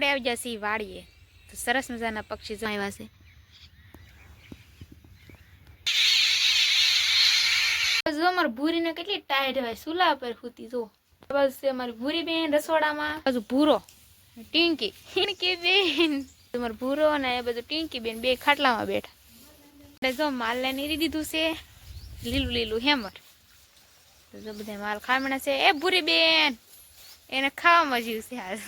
આપણે આવી જશે વાડીએ તો સરસ મજાના પક્ષી જો આવ્યા છે। જો અમારી ભૂરીને કેટલી ટાઈટ હોય સુલા પર સૂતી જો બસ અમારી ભૂરી બેન રસોડામાં બાજુ ભૂરો ટીંકી ટીંકી બેન તમારો ભૂરો અને એ બધું ટીંકી બેન બે ખાટલામાં બેઠા જો માલ લઈને રી દીધું છે લીલું લીલું હેમર તો જો બધા માલ ખામણા છે એ ભૂરી બેન એને ખાવામાં જીવ છે આજ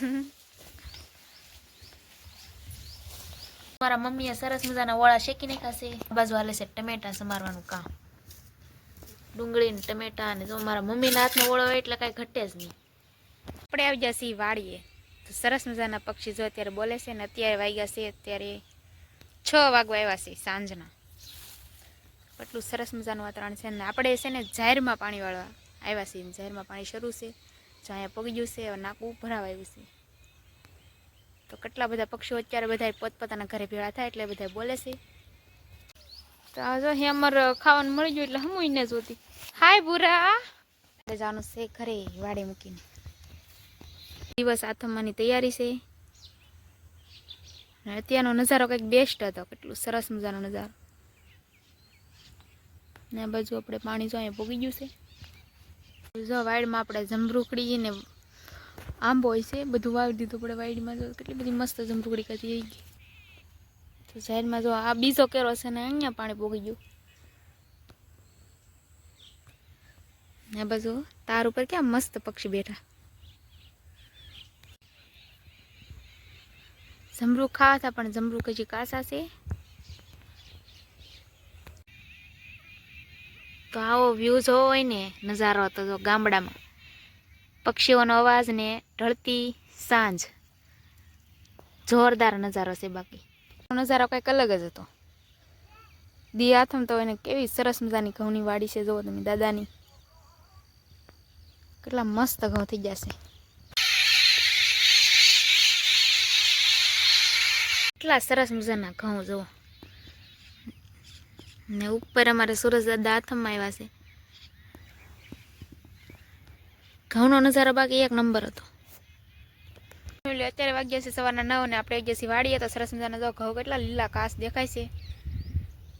મારા મમ્મીએ સરસ મજાના ઓળા શેકી નાખ્યા છે બાજુ હાલે છે ટમેટા સમારવાનું કામ ડુંગળી ને ટમેટા અને જો મારા મમ્મીના હાથનો ઓળો હોય એટલે કાંઈ ઘટે જ નહીં। આપણે આવી જશે વાડીએ તો સરસ મજાના પક્ષી જો અત્યારે બોલે છે ને અત્યારે વાગ્યા છે અત્યારે 6 વાગવા આવ્યા છે સાંજના એટલું સરસ મજાનું વાતાવરણ છે ને આપણે છે ને જાહેરમાં પાણી વાળવા આવ્યા છીએ જાહેરમાં પાણી શરૂ છે જો અહીંયા પગી ગયું છે નાકું ભરાવા આવ્યું છે તો કેટલા બધા પક્ષીઓ અત્યારે બધા પોતપોતાના ઘરે ભેળા થાય એટલે બધા બોલે છે તો જો હેમર ખાવાનું મળી ગયું એટલે હું ને જોતી હાય બુરા જવાનું છે ઘરે વાડે મૂકીને દિવસ આથમવાની તૈયારી છે અને અત્યારનો નજારો કંઈક બેસ્ટ હતો કેટલું સરસ મજાનો નજારો ને આ બાજુ આપણે પાણી જો અહીંયા પોગી ગયું છે જો વાડમાં આપણે જમરૂખડી ને આંબો હોય છે બધું વાવી દીધું આપણે વાડીમાં જો કેટલી બધી મસ્ત જમરૂખડી કાઢી આવી ગઈ તો સાઈડમાં જો આ બીજો કેરો છે ને અહીંયા પાણી પોગી ગયું આ બાજુ તાર ઉપર ક્યાં મસ્ત પક્ષી બેઠા જમરૂખ ખાવા હતા પણ જમરૂખ હજી કાચા છે તો આવો વ્યૂ જોવો હોય ને નજારો હતો જો ગામડામાં પક્ષીઓનો અવાજ ને ઢળતી સાંજ જોરદાર નજારો છે બાકી નજારો કંઈક અલગ જ હતો દી આથમ તો એને કેવી સરસ મજાની ઘઉંની વાડી છે જોવો તમે દાદાની કેટલા મસ્ત ઘઉં થઈ જશે કેટલા સરસ મજાના ઘઉં જોવો ને ઉપર અમારે સુરજ દાદા આથમમાં આવ્યા છે ઘઉંનો નજારો બાકી એક નંબર હતો અત્યારે વાગ્યા છે સવારના 9 ને આપણે વાગ્યા છીએ વાડીએ તો સરસ મજાના જો ઘઉં કેટલા લીલા કાસ દેખાય છે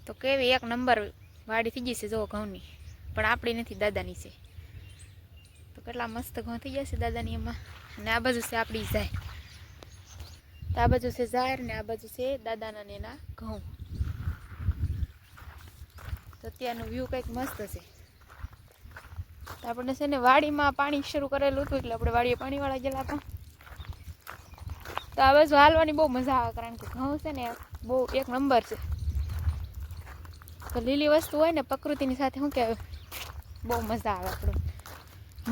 તો કેવી એક નંબર વાડી થઈ ગઈ છે જો ઘઉંની પણ આપણી નથી દાદાની છે તો કેટલા મસ્ત ઘઉં થઈ ગયા છે દાદાની એમાં અને આ બાજુ છે આપણી જાય તો આ બાજુ છે જાહેર ને આ બાજુ છે દાદાના ને એના ઘઉં તો અત્યારનું વ્યૂ કંઈક મસ્ત છે તો આપણે છે ને વાડીમાં પાણી શરૂ કરેલું હતું એટલે આપણે વાડીએ પાણીવાળા ગયેલા હતા તો આ બાજુ હાલવાની બહુ મજા આવે કારણ કે ઘઉં છે ને બહુ એક નંબર છે તો લીલી વસ્તુ હોય ને પ્રકૃતિની સાથે શું કહેવાય બહુ મજા આવે આપણું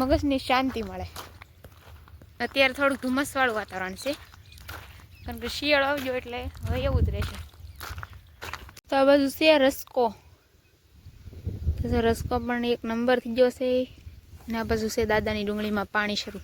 મગજની શાંતિ મળે અત્યારે થોડુંક ધુમ્મસવાળું વાતાવરણ છે કારણ કે શિયાળો આવજો એટલે હવે એવું જ રહેશે તો આ બાજુ છે રસકો તો રસકો પણ એક નંબર થઈ ગયો છે ને આ બાજુ છે દાદાની ડુંગળીમાં પાણી શરૂ